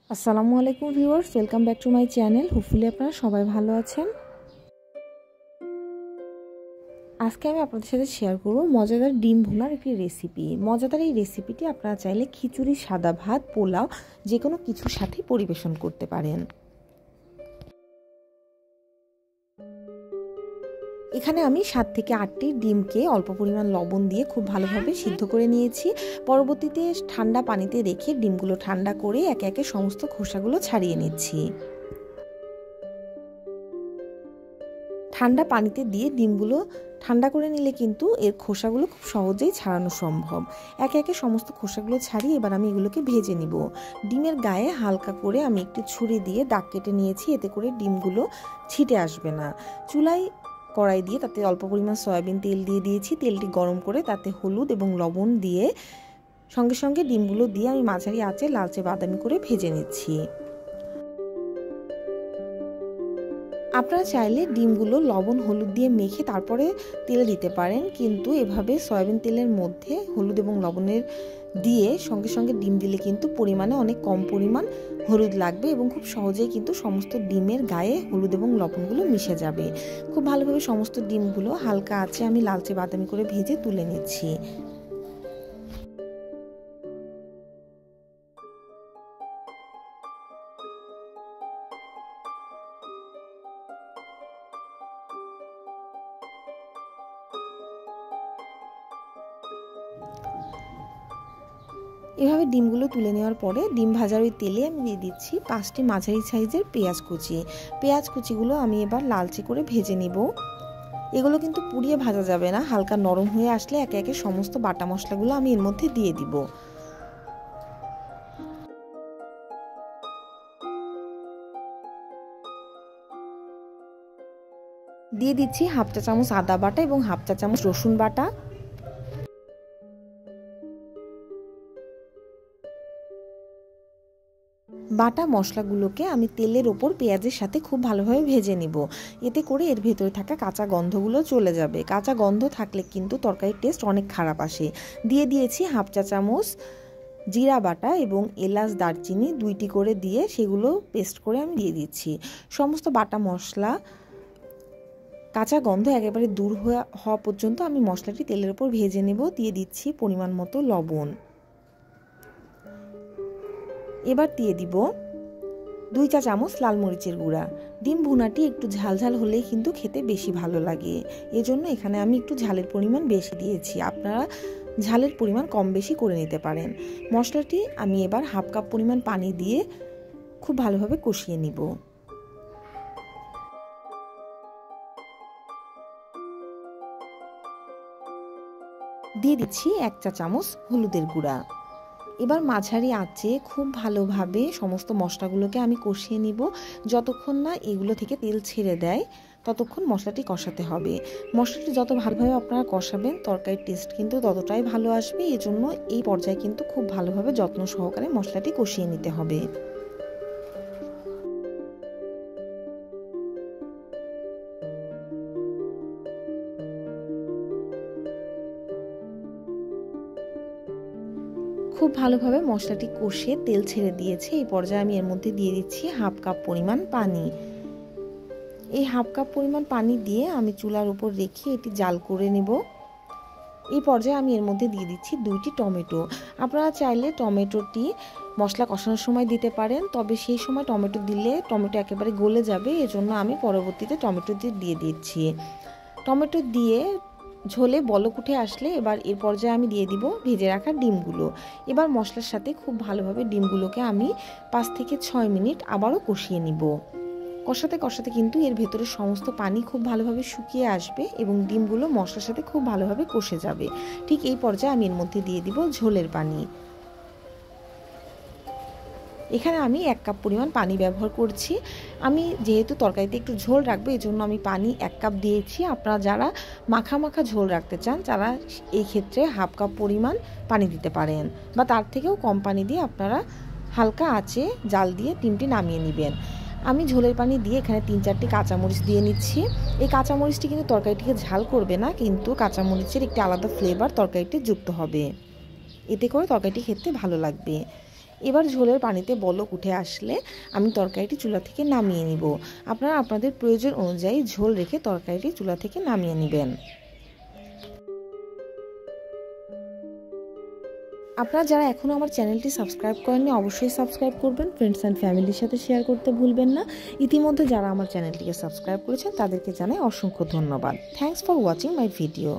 আসসালামু আলাইকুম viewers, welcome back to my channel. Hopefully আপনারা সবাই ভালো আছেন। আজকে আমি আপনাদের সাথে শেয়ার করব মজাদার ডিম ভুনার একটি রেসিপি। মজাদার এই রেসিপিটি আপনারা চাইলে খিচুড়ি, সাদা ভাত, পোলাও যে কোনো কিছুর সাথে পরিবেশন করতে পারেন। এখানে আমি 7 থেকে 8টি ডিমকে অল্প পরিমাণ লবণ দিয়ে খুব ভালোভাবে সিদ্ধ করে নিয়েছি। পরবর্তীতে ঠান্ডা পানিতে রেখে ডিমগুলো ঠান্ডা করে একে একে সমস্ত খোসাগুলো ছাড়িয়ে নিচ্ছি। ঠান্ডা পানিতে দিয়ে ডিমগুলো ঠান্ডা করে নিলে কিন্তু এর খোসাগুলো খুব সহজেই ছাড়ানো সম্ভব। একে একে সমস্ত খোসাগুলো ছাড়িয়ে এবার আমি এগুলোকে ভেজে নিব। ডিমের গায়ে হালকা করে আমি একটি ছুরি দিয়ে দাগ কেটে নিয়েছি, এতে করে ডিমগুলো ছিটে আসবে না। চুলায় কড়াই দিয়ে তাতে অল্প পরিমাণ সয়াবিন তেল দিয়ে দিয়েছি। তেলটি গরম করে তাতে হলুদ এবং লবণ দিয়ে সঙ্গে সঙ্গে ডিমগুলো দিয়ে আমি মাঝারি আঁচে লালচে বাদামি করে ভেজে নিচ্ছি। আপনারা চাইলে ডিমগুলো লবণ হলুদ দিয়ে মেখে তারপরে তেলে দিতে পারেন, কিন্তু এভাবে সয়াবিন তেলের মধ্যে হলুদ এবং লবণের দিয়ে সঙ্গে সঙ্গে ডিম দিলে কিন্তু পরিমাণে অনেক কম পরিমাণ হলুদ লাগবে এবং খুব সহজেই কিন্তু সমস্ত ডিমের গায়ে হলুদ এবং লবণগুলো মিশে যাবে। খুব ভালোভাবে সমস্ত ডিমগুলো হালকা আঁচে আমি লালচে বাদামি করে ভেজে তুলে নিচ্ছি। এভাবে ডিমগুলো তুলে নেওয়ার পরে ডিম ভাজার ওই তেলে আমি দিয়ে দিচ্ছি 5টি মাঝারি সাইজের পেঁয়াজ কুচি। পেঁয়াজ কুচিগুলো আমি এবার লালচে করে ভেজে নিব। এগুলো কিন্তু পুড়িয়ে ভাজা যাবে না, হালকা নরম হয়ে আসলে একে একে সমস্ত বাটা মশলাগুলো আমি এর মধ্যে দিয়ে দিব। দিয়ে দিচ্ছি হাফ চা চামচ আদা বাটা এবং হাফ চা চামচ রসুন বাটা। বাটা মশলাগুলোকে আমি তেলের ওপর পেঁয়াজের সাথে খুব ভালোভাবে ভেজে নিব। এতে করে এর ভেতরে থাকা কাঁচা গন্ধগুলো চলে যাবে। কাঁচা গন্ধ থাকলে কিন্তু তরকারির টেস্ট অনেক খারাপ আসে। দিয়ে দিয়েছি হাফ চা চামচ জিরা বাটা এবং এলাচ দারচিনি 2টি করে দিয়ে সেগুলো পেস্ট করে আমি দিয়ে দিচ্ছি। সমস্ত বাটা মশলা কাঁচা গন্ধ একেবারে দূর হওয়া পর্যন্ত আমি মশলাটি তেলের ওপর ভেজে নেব। দিয়ে দিচ্ছি পরিমাণ মতো লবণ। এবার দিয়ে দিব 2 চা চামচ লাল মরিচের গুঁড়া। ডিম ভুনাটি একটু ঝালঝাল হলেই কিন্তু খেতে বেশি ভালো লাগে, এজন্য এখানে আমি একটু ঝালের পরিমাণ বেশি দিয়েছি। আপনারা ঝালের পরিমাণ কম বেশি করে নিতে পারেন। মশলাটি আমি এবার হাফ কাপ পরিমাণ পানি দিয়ে খুব ভালোভাবে কষিয়ে নিব। দিয়ে দিচ্ছি 1 চা চামচ হলুদের গুঁড়া। এবার মাঝারি আঁচে খুব ভালোভাবে সমস্ত মশলাগুলোকে আমি কষিয়ে নিব। যতক্ষণ না এগুলো থেকে তেল ছেড়ে দেয় ততক্ষণ মশলাটি কষাতে হবে। মশলাটি যত ভালোভাবে আপনারা কষাবেন তরকারির টেস্ট কিন্তু ততটাই ভালো আসবে। এজন্য এই পর্যায়ে কিন্তু খুব ভালোভাবে যত্ন সহকারে মশলাটি কষিয়ে নিতে হবে। খুব ভালোভাবে মশলাটি কষে তেল ছেড়ে দিয়েছে। এই পর্যায়ে আমি এর মধ্যে দিয়ে দিচ্ছি হাফ কাপ পরিমাণ পানি। এই হাফ কাপ পরিমাণ পানি দিয়ে আমি চুলার উপর রেখে এটি জাল করে নেব। এই পর্যায়ে আমি এর মধ্যে দিয়ে দিচ্ছি 2টি টমেটো। আপনারা চাইলে টমেটোটি মশলা কষানোর সময় দিতে পারেন, তবে সেই সময় টমেটো দিলে টমেটো একেবারে গলে যাবে, এজন্য আমি পরবর্তীতে টমেটো দিয়ে দিচ্ছি। টমেটো দিয়ে ঝোলে বলক উঠে আসলে এবার এর পর্যায়ে আমি দিয়ে দিব ভেজে রাখা ডিমগুলো। এবার মশলার সাথে খুব ভালোভাবে ডিমগুলোকে আমি 5 থেকে 6 মিনিট আবারও কষিয়ে নিব। কষাতে কষাতে কিন্তু এর ভেতরে সমস্ত পানি খুব ভালোভাবে শুকিয়ে আসবে এবং ডিমগুলো মশলার সাথে খুব ভালোভাবে কষে যাবে। ঠিক এই পর্যায়ে আমি এর মধ্যে দিয়ে দিব ঝোলের পানি। এখানে আমি 1 কাপ পরিমাণ পানি ব্যবহার করছি। আমি যেহেতু তরকারিতে একটু ঝোল রাখবো এজন্য আমি পানি 1 কাপ দিয়েছি। আপনারা যারা মাখা মাখা ঝোল রাখতে চান তারা এই ক্ষেত্রে হাফ কাপ পরিমাণ পানি দিতে পারেন, বা তার থেকেও কম পানি দিয়ে আপনারা হালকা আঁচে জাল দিয়ে ডিমটি নামিয়ে নেবেন। আমি ঝোলের পানি দিয়ে এখানে 3-4টি কাঁচামরিচ দিয়ে নিচ্ছি। এই কাঁচামরিচটি কিন্তু তরকারিটিকে ঝাল করবে না, কিন্তু কাঁচামরিচের একটি আলাদা ফ্লেভার তরকারিতে যুক্ত হবে, এতে করে তরকারিটি খেতে ভালো লাগবে। এবার ঝোলের পানিতে বলক উঠে আসলে আমি তরকারিটি চুলা থেকে নামিয়ে নিব। আপনারা আপনাদের প্রয়োজন অনুযায়ী ঝোল রেখে তরকারিটি চুলা থেকে নামিয়ে নেবেন। আপনারা যারা এখনও আমার চ্যানেলটি সাবস্ক্রাইব করেননি অবশ্যই সাবস্ক্রাইব করবেন, ফ্রেন্ডস অ্যান্ড ফ্যামিলির সাথে শেয়ার করতে ভুলবেন না। ইতিমধ্যে যারা আমার চ্যানেলটিকে সাবস্ক্রাইব করেছেন তাদেরকে জানাই অসংখ্য ধন্যবাদ। Thanks for watching my video.